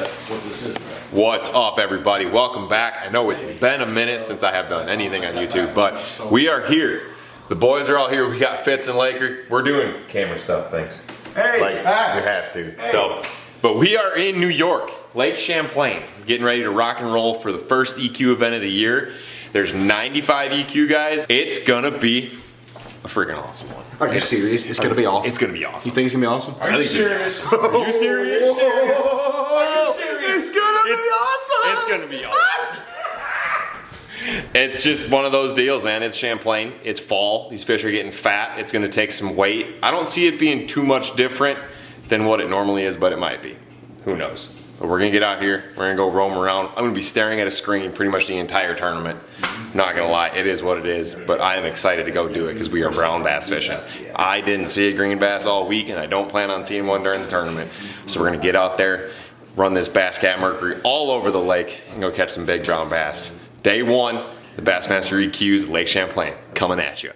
what this is, right? What's up, everybody? Welcome back. I know it's been a minute since I have done anything on YouTube, but we are here. The boys are all here. We got Fitz and Laker. We're doing camera stuff, thanks. Hey, like we have to. Hey. So, but we are in New York, Lake Champlain, getting ready to rock and roll for the first EQ event of the year. There's 95 EQ guys. It's gonna be a freaking awesome one. Are you serious? It's gonna be awesome. It's gonna be awesome. You think it's gonna be awesome? Are you serious? Are you serious? Are you serious? It's gonna be awesome. It's gonna be awesome. It's just one of those deals, man. It's Champlain. It's fall. These fish are getting fat. It's gonna take some weight. I don't see it being too much different than what it normally is, but it might be. Who knows? But we're gonna get out here. We're gonna go roam around. I'm gonna be staring at a screen pretty much the entire tournament. Not gonna lie, it is what it is, but I am excited to go do it because we are brown bass fishing. I didn't see a green bass all week, and I don't plan on seeing one during the tournament. So we're gonna get out there, run this Bass Cat Mercury all over the lake, and go catch some big brown bass. Day one, the Bassmaster EQs, Lake Champlain, coming at you.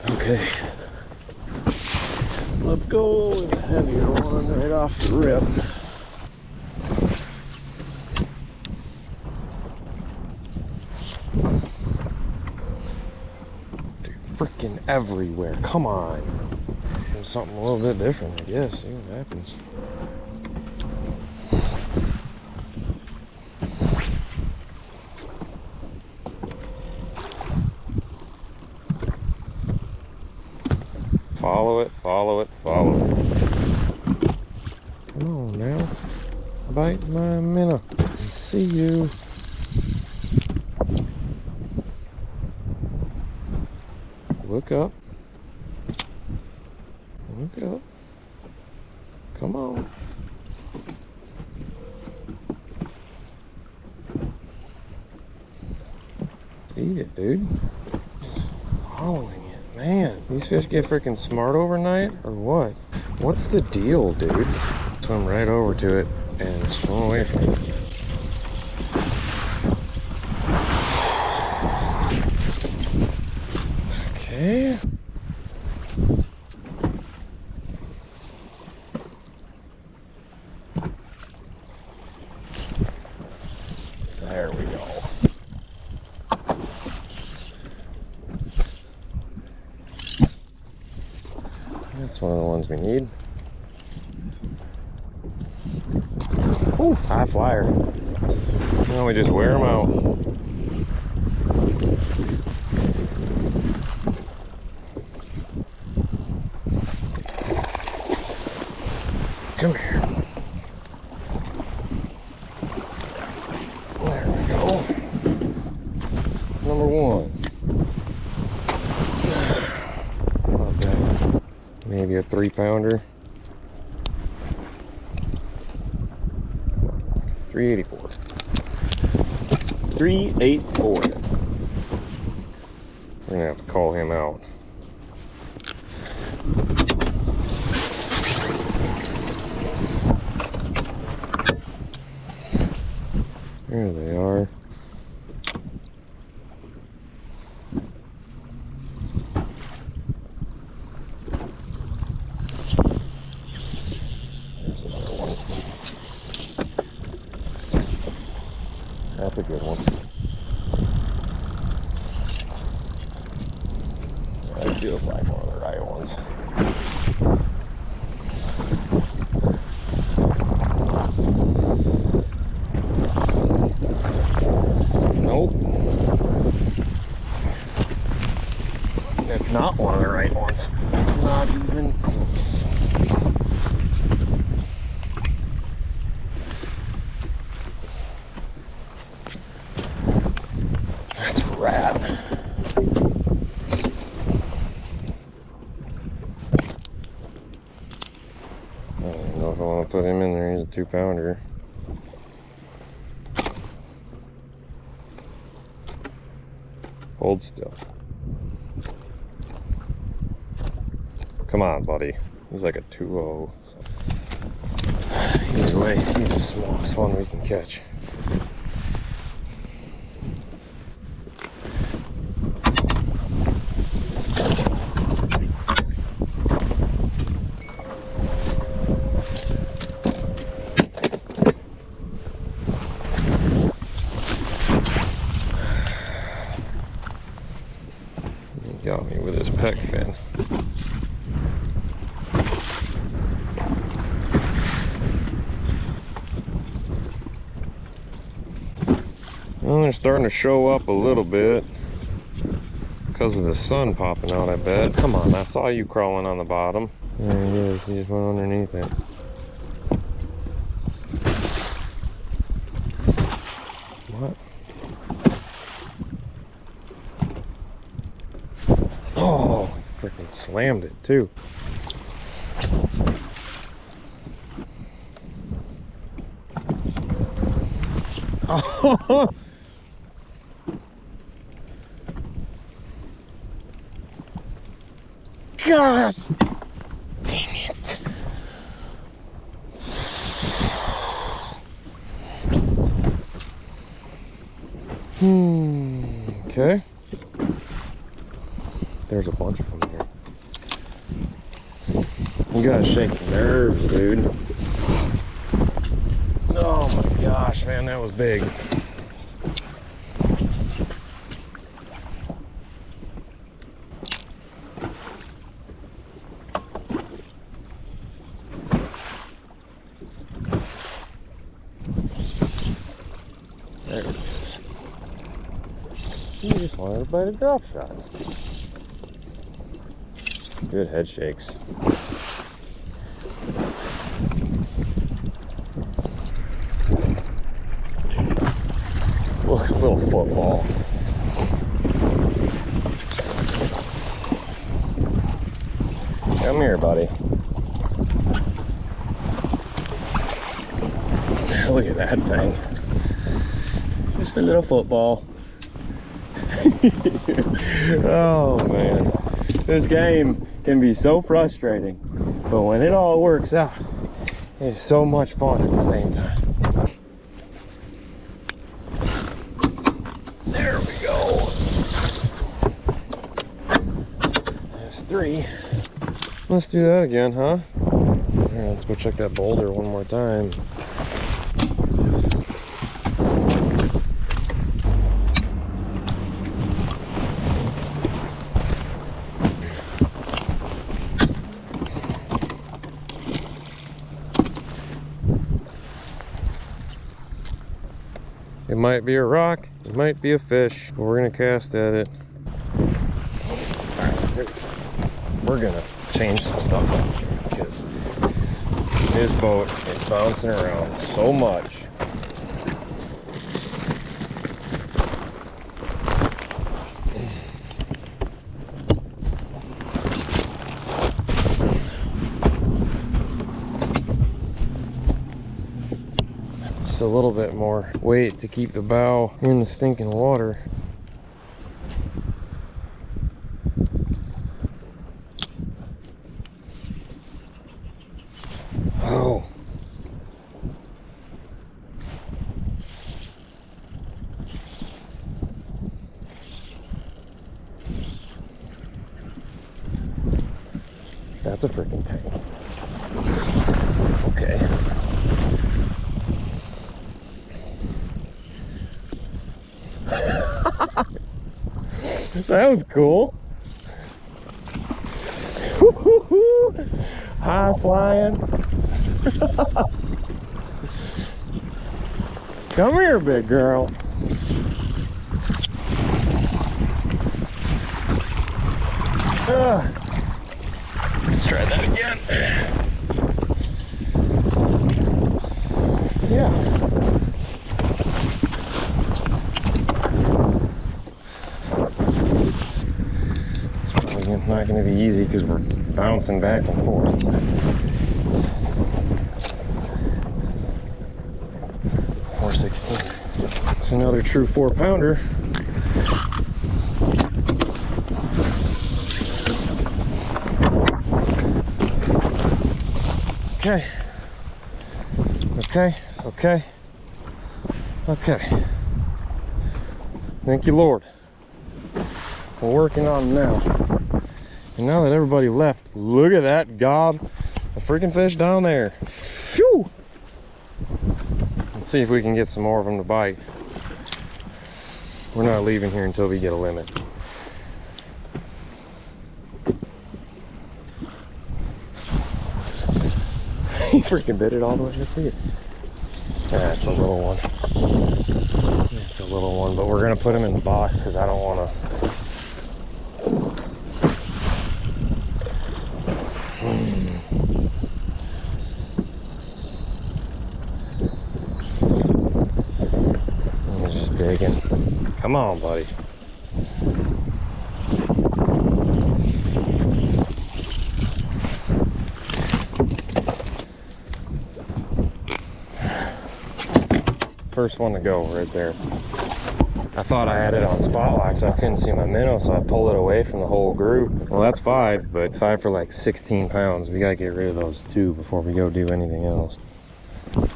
Okay, let's go with a heavier one right off the rip. Dude, freaking everywhere, come on. Do something a little bit different, I guess, see what happens. Follow it, follow it, follow it. Come on now. Bite my minnow. I see you. Look up. Look up. Come on. Eat it, dude. Just following it. Man, these fish get freaking smart overnight or what? What's the deal, dude? Swim right over to it and swim away from it. Okay. There we go. That's one of the ones we need. Ooh, high flyer. Now we just wear them out. Come here. There we go. Number one. Not bad. Maybe a 3-pounder. 384. 384. We're gonna have to call him out. There they are. That's a good one. That feels like one of the right ones. Nope. not one of the right ones. Not even close. That's rad. I don't know if I want to put him in there. He's a 2-pounder. Hold still. Come on, buddy. He's like a 2-0. So. Either way, he's the smallest one we can catch. Got me with his pec fin. Well, they're starting to show up a little bit because of the sun popping out, I bet. Come on, I saw you crawling on the bottom. There he is, he just went underneath it. What? Oh, he freaking slammed it too. Oh. Gosh! Dang it. Okay. There's a bunch of them here. You gotta shake the nerves, dude. Oh my gosh, man, that was big. There it is. You just wanted to bite a drop shot. Good head shakes. Look, a little football. Come here, buddy. Look at that thing. Just a little football. Oh man, this game can be so frustrating, but when it all works out, it's so much fun at the same time. There we go. That's 3. Let's do that again, huh? All right, let's go check that boulder one more time. It might be a rock, it might be a fish, but we're gonna cast at it. We're gonna change some stuff up here because this boat is bouncing around so much. Just a little bit more weight to keep the bow in the stinking water. Oh. That's a freaking tank. Okay. That was cool. High flying. Come here, big girl. Let's try that again. Yeah. It's probably not going to be easy because we're bouncing back and forth. $4.16. It's another true 4-pounder. Okay. Okay. Thank you, Lord. We're working on them now. And now that everybody left, look at that gob of freaking fish down there. Phew! Let's see if we can get some more of them to bite. We're not leaving here until we get a limit. He freaking bit it all the way up here. That's a little one. It's a little one, but we're gonna put him in the box because I don't want to. I'm just digging. Come on, buddy. First one to go right there. I thought I had it on spot lock, so I couldn't see my minnow, so I pulled it away from the whole group. Well, that's 5, but 5 for like 16 pounds. We gotta get rid of those 2 before we go do anything else. And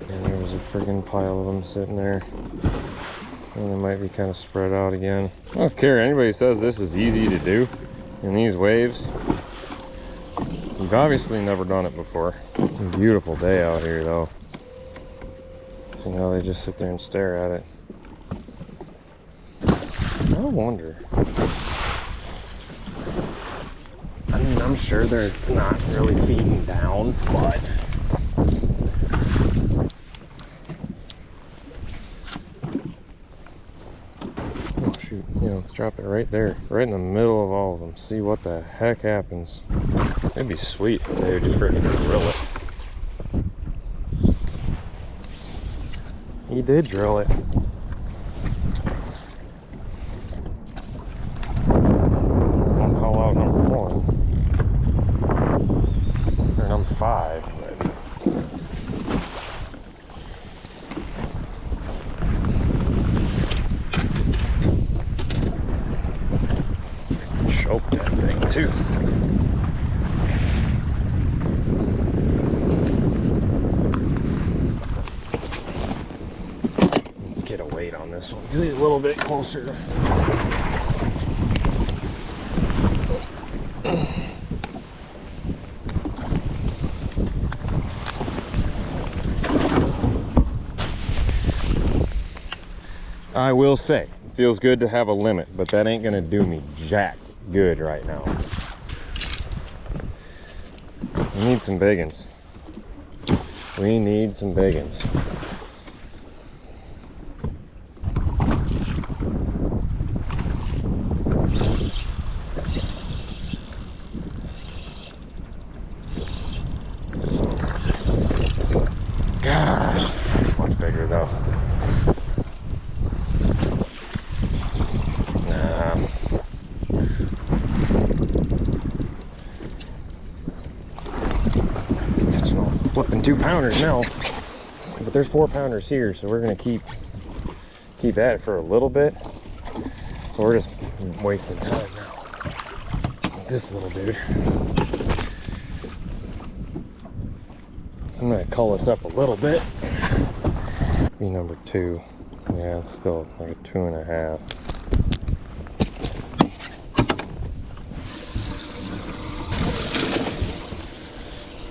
there was a friggin' pile of them sitting there. And they might be kind of spread out again. I don't care. Anybody says this is easy to do in these waves, you've obviously never done it before. Beautiful day out here though. See how they just sit there and stare at it. I wonder. I mean, I'm sure they're not really feeding down, but oh shoot, yeah, let's drop it right there, right in the middle of all of them. See what the heck happens. It'd be sweet if they would just freaking drill it. He did drill it. I'll call out number 1. Or number 5, but choke that thing too. On this one because he's a little bit closer. I will say, it feels good to have a limit, but that ain't gonna do me jack good right now. We need some big uns. We need some big uns. Gosh, much bigger though. Nah. Catching all flipping 2-pounders now. But there's 4-pounders here, so we're gonna keep at it for a little bit. We're just wasting time now. This little dude. I'm gonna cull this up a little bit. Be number 2. Yeah, it's still like a 2.5.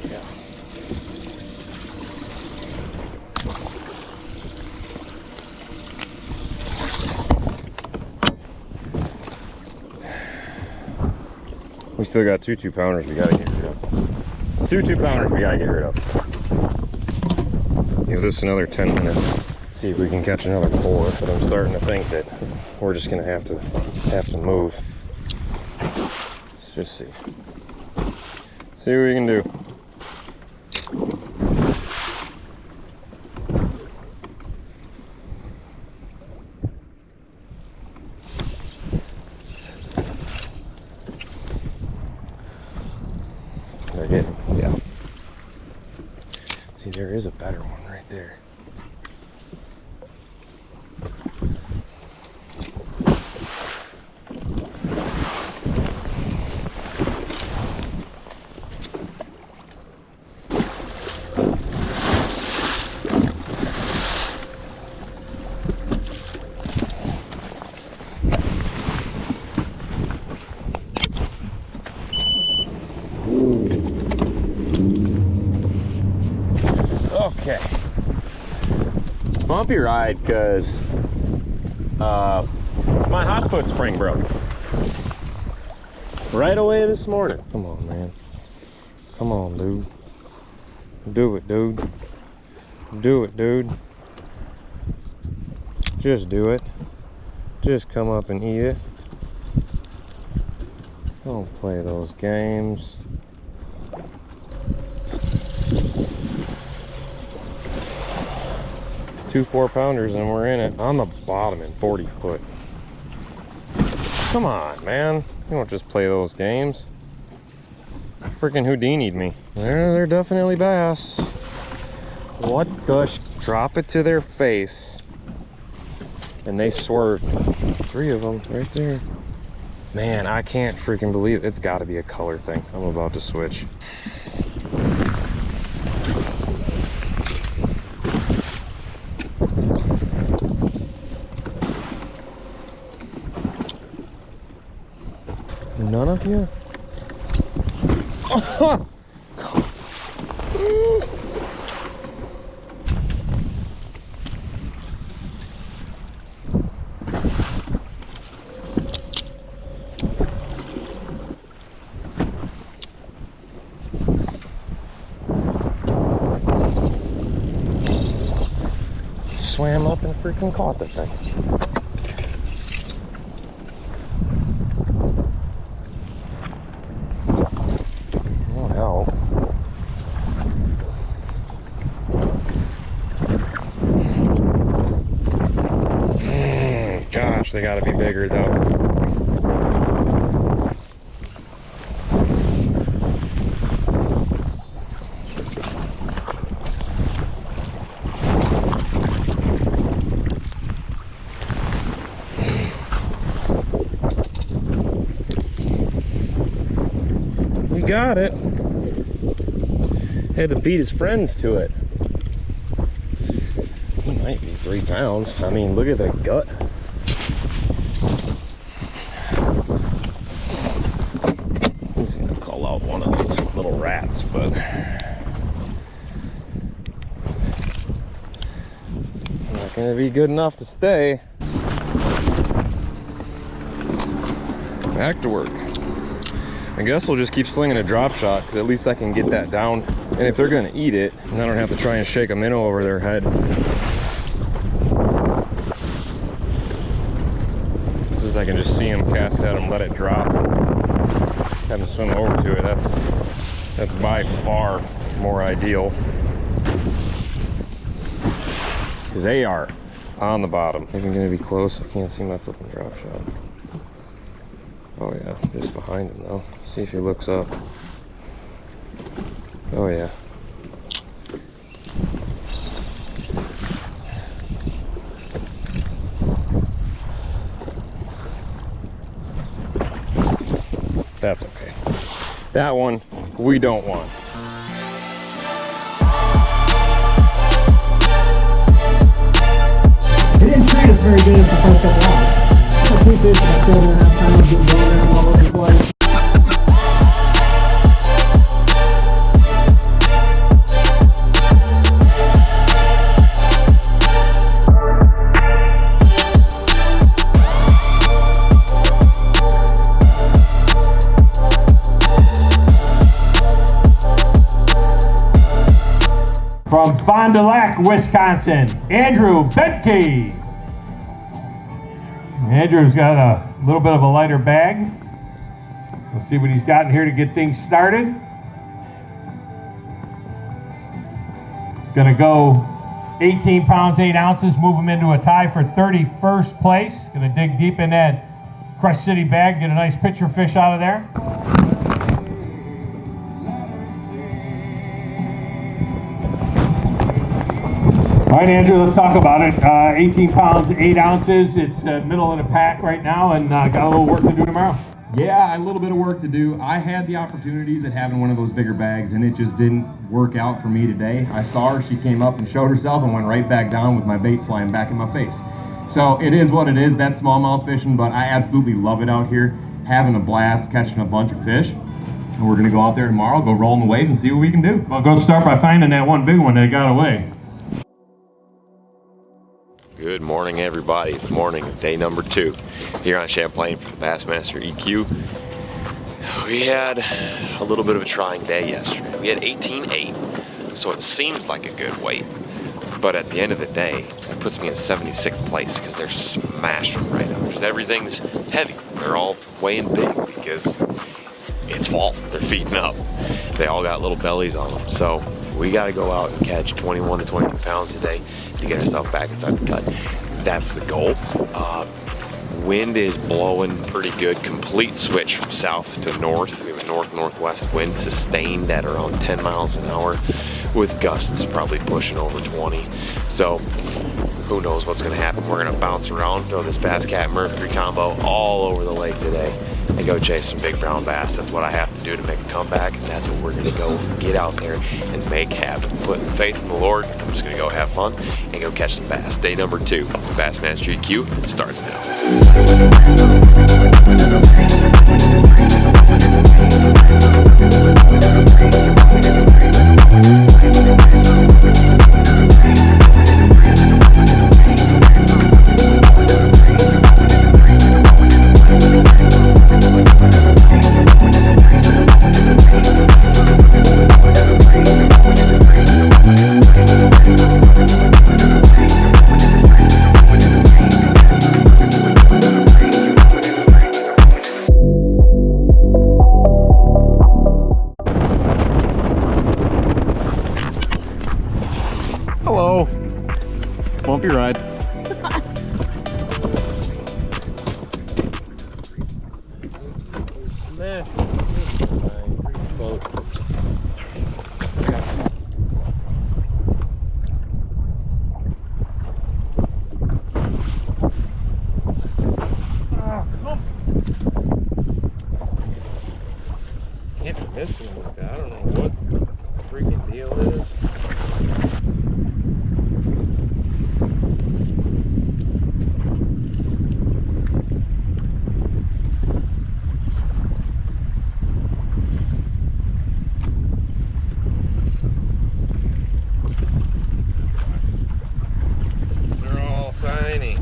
Yeah. We still got 2 2-pounders we gotta get rid of. 2 2-pounders we gotta get rid of. Give this another 10 minutes. See if we can catch another 4, but I'm starting to think that we're just gonna have to move. Let's just see. See what we can do. They're getting, yeah. See, there is a better one right there. Okay, bumpy ride because my hot foot spring broke right away this morning. Come on, man. Come on, dude. Do it, dude. Do it, dude. Just do it. Just come up and eat it. Don't play those games. Two 4-pounders and we're in it on the bottom in 40 foot. Come on, man. You don't just play those games. Freaking Houdini'd me. They're definitely bass. What the drop it to their face. And they swerved me. 3 of them right there. Man, I can't freaking believe it. It's gotta be a color thing. I'm about to switch. None of you? Oh. Swam up and freaking caught the thing. Gosh, they gotta be bigger though. We got it. Had to beat his friends to it. He might be 3 pounds. I mean, look at the gut. He's gonna call out one of those little rats, but not gonna be good enough to stay. Back to work. I guess we'll just keep slinging a drop shot because at least I can get that down. And if they're gonna eat it, then I don't have to try and shake a minnow over their head. Just I can just see them, cast at them, let it drop, have them swim over to it. That's by far more ideal because they are on the bottom. Even gonna be close. I can't see my flipping drop shot. Oh yeah, just behind him though. See if he looks up. Oh yeah. That's okay. That one we don't want. They didn't treat us very good the first couple hours. I think this is still gonna have time to get going around all over the place. From Fond du Lac, Wisconsin, Andrew Bentke. Andrew's got a little bit of a lighter bag. We'll see what he's got in here to get things started. Gonna go 18 pounds, 8 ounces, move him into a tie for 31st place. Gonna dig deep in that Crush City bag, get a nice picture fish out of there. All right, Andrew, let's talk about it. 18 pounds, 8 ounces. It's the middle of the pack right now, and got a little work to do tomorrow. Yeah, a little bit of work to do. I had the opportunities at having one of those bigger bags, and it just didn't work out for me today. I saw her, she came up and showed herself and went right back down with my bait flying back in my face. So it is what it is. That's smallmouth fishing, but I absolutely love it out here. Having a blast, catching a bunch of fish. And we're gonna go out there tomorrow, go roll in the waves and see what we can do. Well, go start by finding that one big one that got away. Good morning, everybody. Good morning of day number 2 here on Champlain for the Bassmaster EQ. We had a little bit of a trying day yesterday. We had 18.8, so it seems like a good weight. But at the end of the day, it puts me in 76th place because they're smashing right now. Just everything's heavy. They're all weighing big because it's fall. They're feeding up. They all got little bellies on them. So we got to go out and catch 21 to 22 pounds today to get ourselves back inside the cut. That's the goal. Wind is blowing pretty good. Complete switch from south to north. We have a north-northwest wind sustained at around 10 miles an hour with gusts probably pushing over 20. So who knows what's going to happen. We're going to bounce around, throw this Bass Cat Mercury combo all over the lake today and go chase some big brown bass. That's what I have to do to make a comeback, and that's what we're going to go get out there and make happen. Putting faith in the Lord, I'm just going to go have fun and go catch some bass. Day number 2, Bassmaster EQ starts now. Hello. Bumpy ride. Can't be missing them like that. I don't know what the freaking deal is. They're all tiny.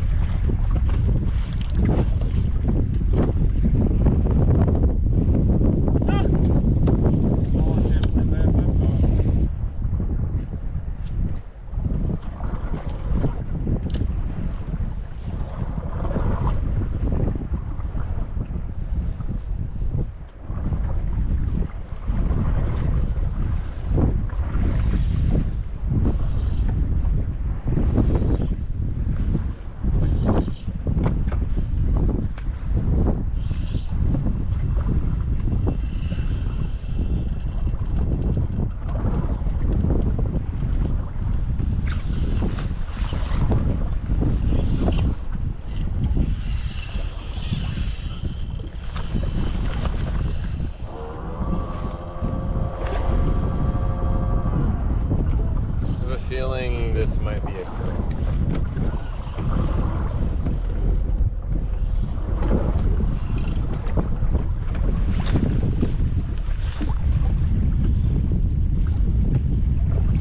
Feeling this might be a crick.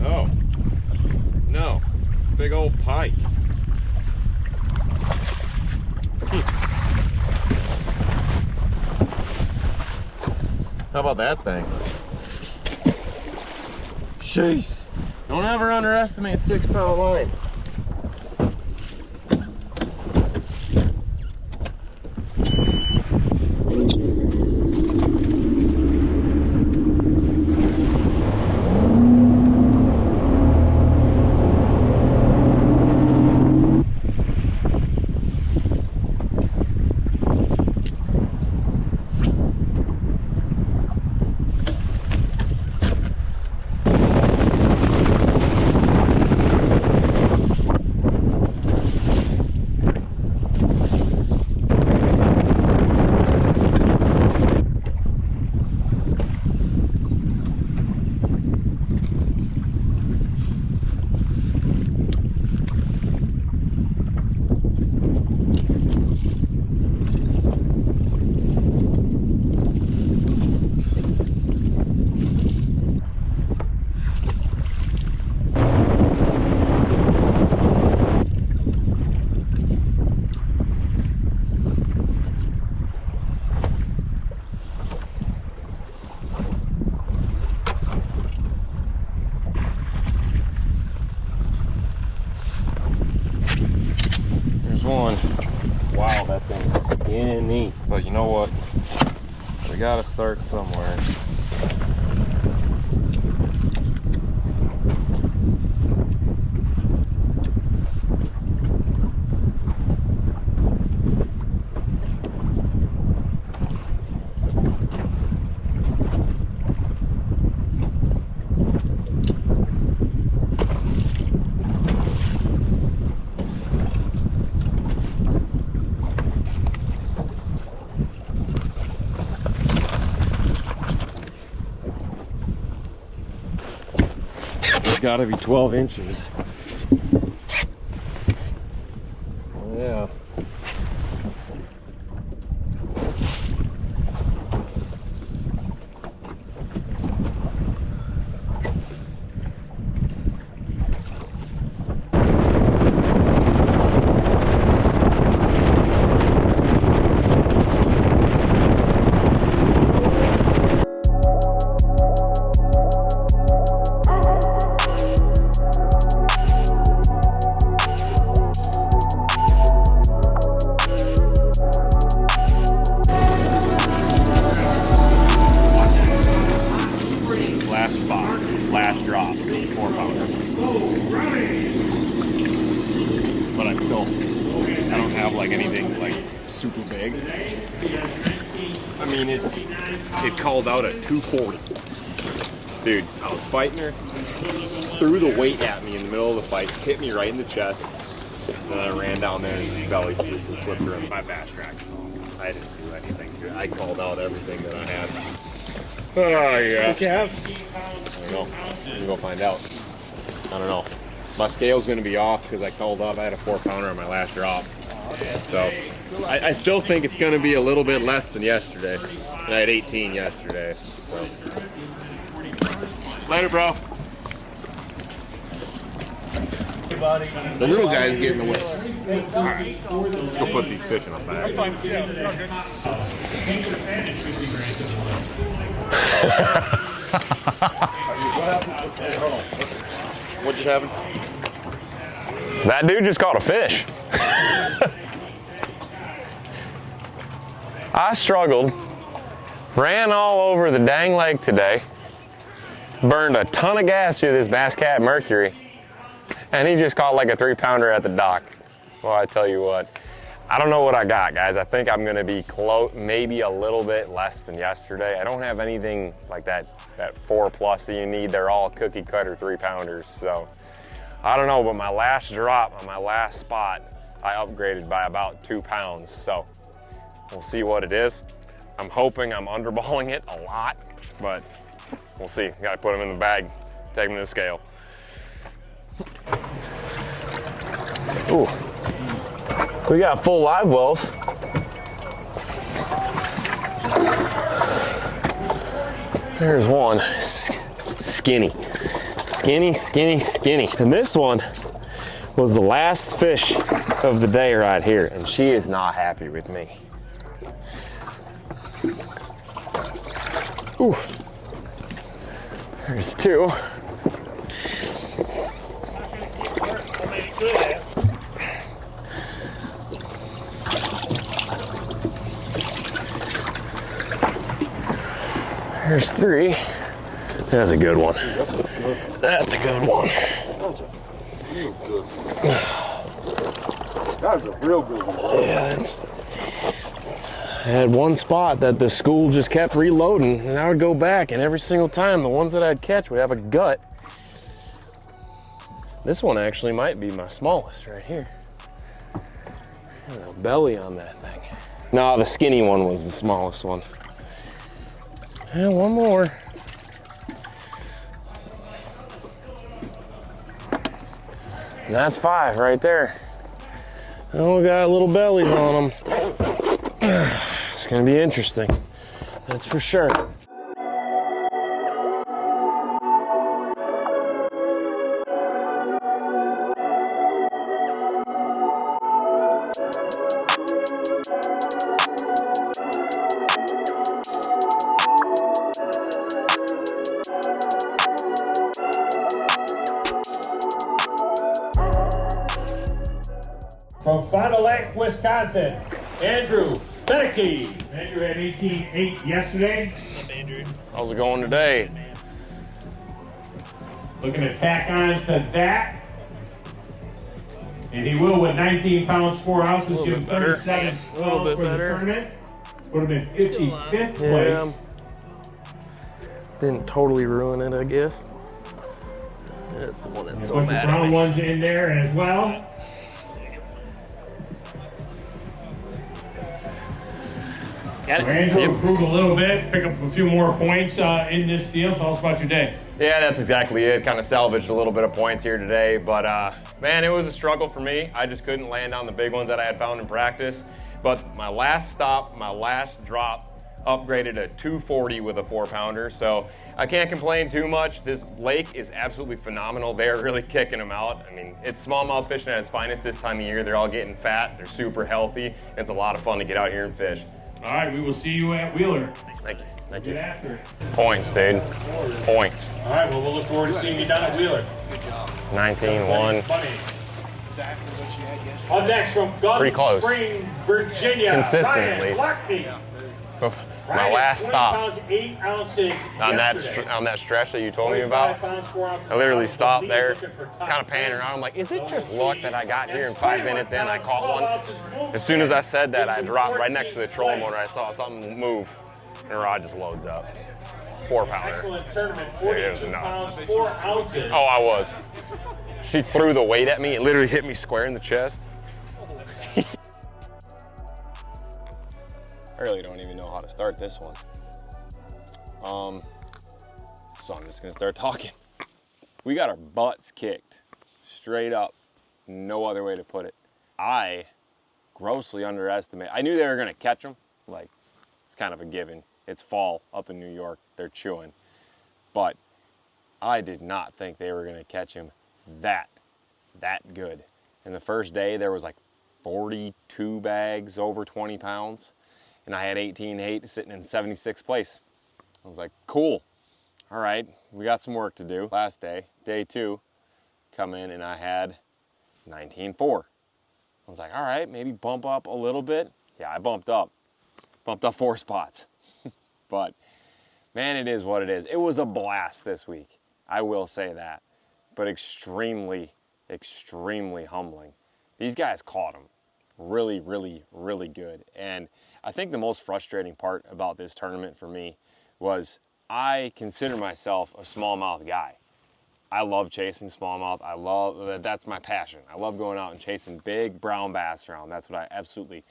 Oh, no, big old pike. How about that thing? Jeez. Don't ever underestimate 6-pound line. One. Wow, that thing's skinny. But you know what? We gotta start somewhere. It's gotta be 12 inches. Oh, yeah. Last drop, 4-pounder. But I don't have like anything like super big. I mean, it called out at 240. Dude, I was fighting her, threw the weight at me in the middle of the fight, hit me right in the chest, and then I ran down there and belly squeezed and flipped her in my fast track. I didn't do anything to it. I called out everything that I had. Oh, yeah. What you have? I don't know. I'm gonna go find out. I don't know. My scale's gonna be off because I called up. I had a 4-pounder on my last drop. So I still think it's gonna be a little bit less than yesterday. And I had 18 yesterday. So. Later, bro. The little guy's getting away. All right, let's go put these fish in a bag. What just happened? That dude just caught a fish. I struggled, ran all over the dang lake today, burned a ton of gas through this Bass Cat Mercury, and he just caught like a 3-pounder at the dock. Well, I tell you what, I don't know what I got, guys. I think I'm gonna be close, maybe a little bit less than yesterday. I don't have anything like that 4+ that you need. They're all cookie cutter 3-pounders. So I don't know, but my last drop on my last spot, I upgraded by about 2 pounds. So we'll see what it is. I'm hoping I'm underballing it a lot, but we'll see. Gotta put them in the bag, take them to the scale. Ooh. We got full live wells. There's one, skinny. Skinny, skinny, skinny. And this one was the last fish of the day right here, and she is not happy with me. Ooh. There's 2. Good at. There's 3. That's a good one. That's a good one. That was a real good one. Yeah, I had one spot that the school just kept reloading, and I would go back, and every single time the ones that I'd catch would have a gut. This one actually might be my smallest right here. A belly on that thing. No, the skinny one was the smallest one. And one more. And that's 5 right there. Oh, we got little bellies on them. It's gonna be interesting. That's for sure. From Fond du Lac, Wisconsin, Andrew Beneke. Andrew had 18.8 yesterday. How's it going today? Looking to tack on to that. And he will with 19 pounds, 4 ounces, give him 37 A little bit for the better. tournament. Put him in 55th Yeah. place. Didn't totally ruin it, I guess. That's the one that's so Put the mad at brown me. ones in there as well. Got Andrew Yep. improved a little bit, pick up a few more points in this deal. Tell us about your day. Yeah, that's exactly it. Kind of salvaged a little bit of points here today, but man, it was a struggle for me. I just couldn't land on the big ones that I had found in practice. But my last stop, my last drop, upgraded a 240 with a 4-pounder, so I can't complain too much. This lake is absolutely phenomenal. They're really kicking them out. I mean, it's smallmouth fishing at its finest this time of year. They're all getting fat, they're super healthy. It's a lot of fun to get out here and fish. All right, we will see you at Wheeler. Thank you. Thank Get you. after it. Points, dude. Points. All right, well, we'll look forward to seeing you down at Wheeler. 19-1. Funny. Up next from Pretty close. Gulf Spring, Virginia. Consistent, Ryan at least. Lockney. So, my Ryan, last 20 stop pounds, 8 ounces on yesterday. that stretch that you told me 25 about. pounds, 4 ounces I literally pounds, stopped lead there, looking for top kind of panning 10. around. I'm like, is it just So luck we'll that I got see. here and That's 5 minutes in, I 21 caught one? pounds, 12 ounces As soon as I said that, I moves to dropped right next to the 14th trolling place. motor. I saw something move, and the rod just loads up. 4-pounder. Excellent tournament, It was 42 nuts. pounds, 4 ounces. Oh, I was. She threw the weight at me. It literally hit me square in the chest. I really don't even know how to start this one. So I'm just gonna start talking. We got our butts kicked, straight up. No other way to put it. I grossly underestimated. I knew they were gonna catch them. Like, it's kind of a given. It's fall up in New York. They're chewing. But I did not think they were gonna catch him that good. And the first day there was like 42 bags over 20 pounds. And I had 18.8 sitting in 76th place. I was like, cool. All right, we got some work to do. Last day, day 2, come in and I had 19.4. I was like, all right, maybe bump up a little bit. Yeah, I bumped up 4 spots. But man, it is what it is. It was a blast this week, I will say that, but extremely, extremely humbling. These guys caught them really, really, really good. And I think the most frustrating part about this tournament for me was I consider myself a smallmouth guy. I love chasing smallmouth. That's my passion. I love going out and chasing big brown bass around. That's what I absolutely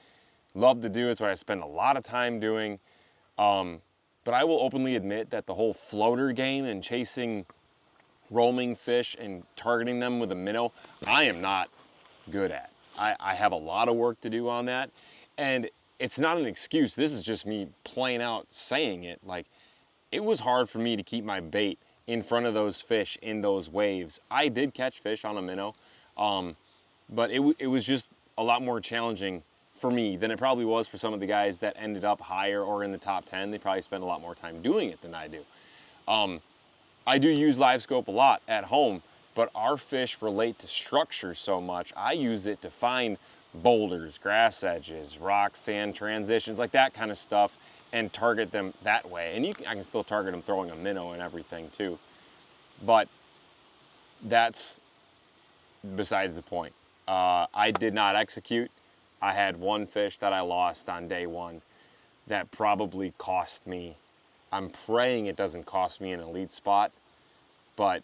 love to do. It's what I spend a lot of time doing. But I will openly admit that the whole floater game and chasing roaming fish and targeting them with a minnow, I am not good at. I have a lot of work to do on that. And it's not an excuse. This is just me plain out saying it. Like, it was hard for me to keep my bait in front of those fish in those waves. I did catch fish on a minnow, but it was just a lot more challenging for me than it probably was for some of the guys that ended up higher or in the top 10. They probably spend a lot more time doing it than I do. I do use live scope a lot at home, but our fish relate to structure so much. I use it to find boulders, grass edges, rock, sand transitions, like that kind of stuff, and target them that way. And I can still target them throwing a minnow and everything too. But that's besides the point. I did not execute. I had one fish that I lost on day one that probably cost me. I'm praying it doesn't cost me an elite spot, but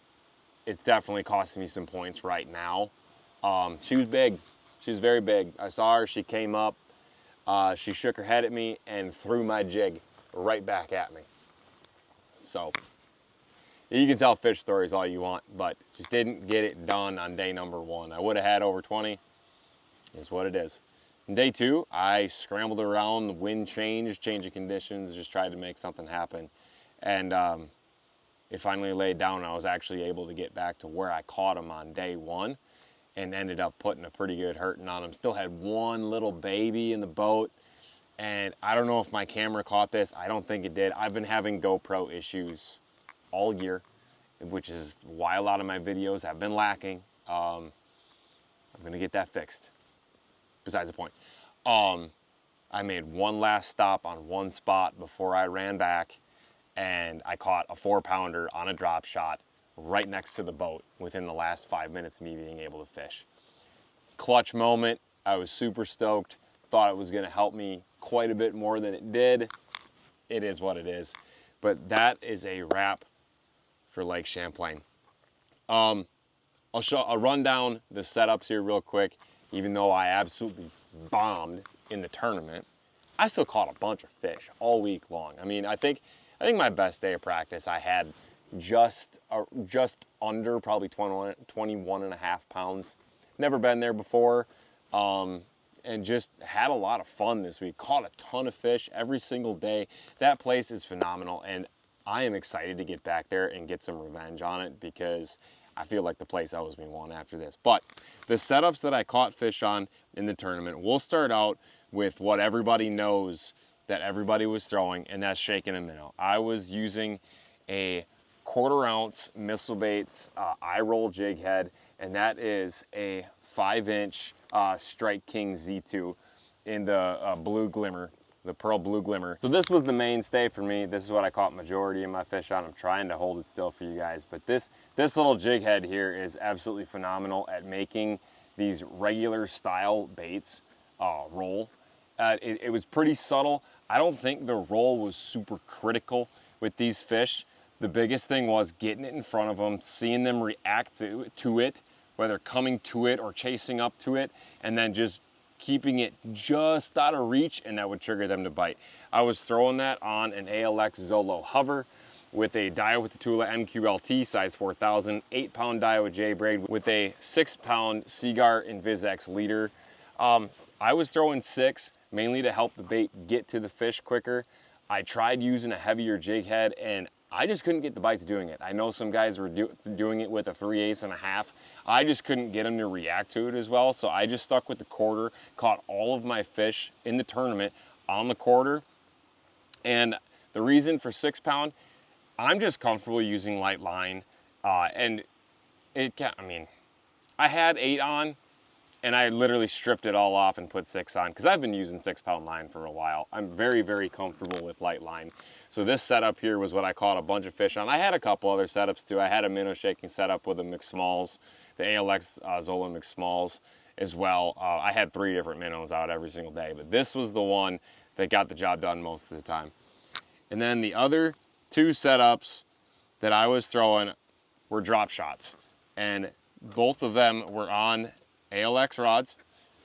it's definitely costing me some points right now. She was big. She was very big. I saw her, she came up, she shook her head at me and threw my jig right back at me. So you can tell fish stories all you want, but just didn't get it done on day number one. I would have had over 20, is what it is. And day two, I scrambled around, the wind changed, change of conditions, just tried to make something happen. And it finally laid down and I was actually able to get back to where I caught them on day one and ended up putting a pretty good hurting on them. Still had one little baby in the boat. And I don't know if my camera caught this. I don't think it did. I've been having GoPro issues all year, which is why a lot of my videos have been lacking. I'm gonna get that fixed. Besides the point. I made one last stop on one spot before I ran back, and I caught a 4-pounder on a drop shot right next to the boat within the last 5 minutes of me being able to fish. Clutch moment. I was super stoked. Thought it was gonna help me quite a bit more than it did. It is what it is. But that is a wrap for Lake Champlain. I'll run down the setups here real quick. Even though I absolutely bombed in the tournament, I still caught a bunch of fish all week long. I mean, I think my best day of practice, I had just under probably 21 and a half pounds. Never been there before, and just had a lot of fun this week. Caught a ton of fish every single day. That place is phenomenal, and I am excited to get back there and get some revenge on it because I feel like the place owes me one after this. But the setups that I caught fish on in the tournament, we'll start out with what everybody knows that everybody was throwing, and that's shaking a minnow. I was using a 1/4 ounce Missile Baits eye roll jig head, and that is a 5-inch Strike King Z2 in the blue glimmer, the pearl blue glimmer. So this was the mainstay for me. This is what I caught majority of my fish on. I'm trying to hold it still for you guys, but this little jig head here is absolutely phenomenal at making these regular style baits roll. It was pretty subtle. I don't think the roll was super critical with these fish. The biggest thing was getting it in front of them, seeing them react to it, whether coming to it or chasing up to it, and then just keeping it just out of reach, and that would trigger them to bite. I was throwing that on an ALX Zolo Hover with a Daiwa Tatula MQLT size 4000, 8-pound Daiwa J-braid with a 6-pound Seaguar Invisex leader. I was throwing 6 mainly to help the bait get to the fish quicker. I tried using a heavier jig head and I just couldn't get the bites doing it. I know some guys were doing it with a 3/8 and a half. I just couldn't get them to react to it as well, so I just stuck with the 1/4, caught all of my fish in the tournament on the 1/4. And the reason for 6-pound, I'm just comfortable using light line, and I had 8 on, and I literally stripped it all off and put 6 on, because I've been using 6-pound line for a while. I'm very, very comfortable with light line. So this setup here was what I caught a bunch of fish on. I had a couple other setups too. I had a minnow shaking setup with a McSmalls, the ALX Zola McSmalls as well. I had 3 different minnows out every single day, but this was the one that got the job done most of the time. And then the other 2 setups that I was throwing were drop shots, and both of them were on ALX rods.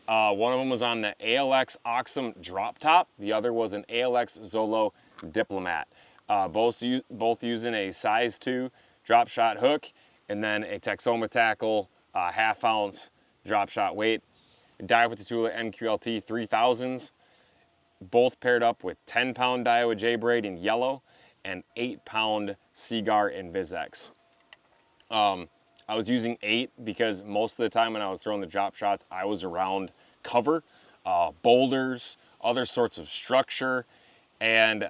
One of them was on the ALX Oxum drop top. The other was an ALX Zolo Diplomat. Both using a size 2 drop shot hook, and then a Texoma tackle 1/2 ounce drop shot weight. Daiwa Tatula MQLT 3000s, both paired up with 10-pound Daiwa J-braid in yellow and 8-pound Seaguar Invisex. I was using 8 because most of the time when I was throwing the drop shots, I was around cover, boulders, other sorts of structure, and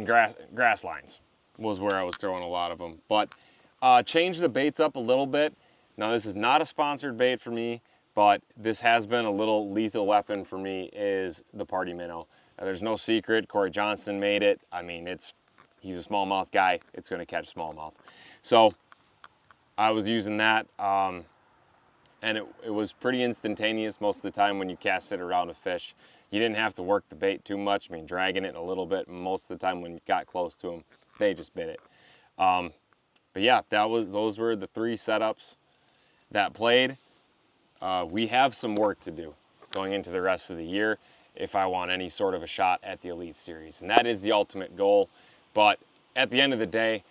grass lines was where I was throwing a lot of them. But Changed the baits up a little bit. Now this is not a sponsored bait for me, but this has been a little lethal weapon for me, is the party minnow. Now, there's no secret, Corey Johnson made it. I mean, he's a smallmouth guy. It's gonna catch smallmouth. So I was using that, and it was pretty instantaneous most of the time when you cast it around a fish. You didn't have to work the bait too much. I mean, dragging it a little bit. Most of the time when you got close to them, they just bit it. But yeah, those were the 3 setups that played. We have some work to do going into the rest of the year if I want any sort of a shot at the Elite Series. And that is the ultimate goal. But at the end of the day,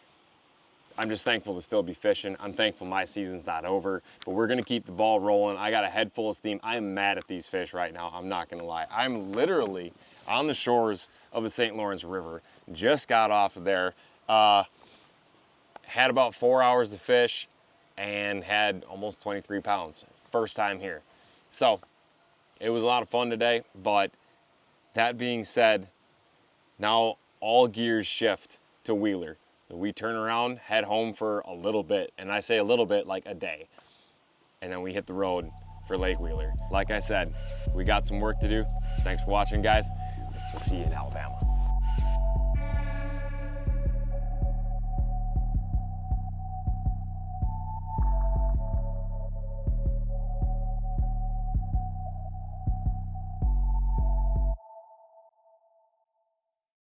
I'm just thankful to still be fishing. I'm thankful my season's not over, but we're gonna keep the ball rolling. I got a head full of steam. I'm mad at these fish right now, I'm not gonna lie. I'm literally on the shores of the St. Lawrence River. Just got off of there. Had about 4 hours to fish and had almost 23 pounds. First time here. So it was a lot of fun today, but that being said, now all gears shift to Wheeler. We turn around, head home for a little bit, and I say a little bit, like a day. And then we hit the road for Lake Wheeler. Like I said, we got some work to do. Thanks for watching, guys. We'll see you in Alabama.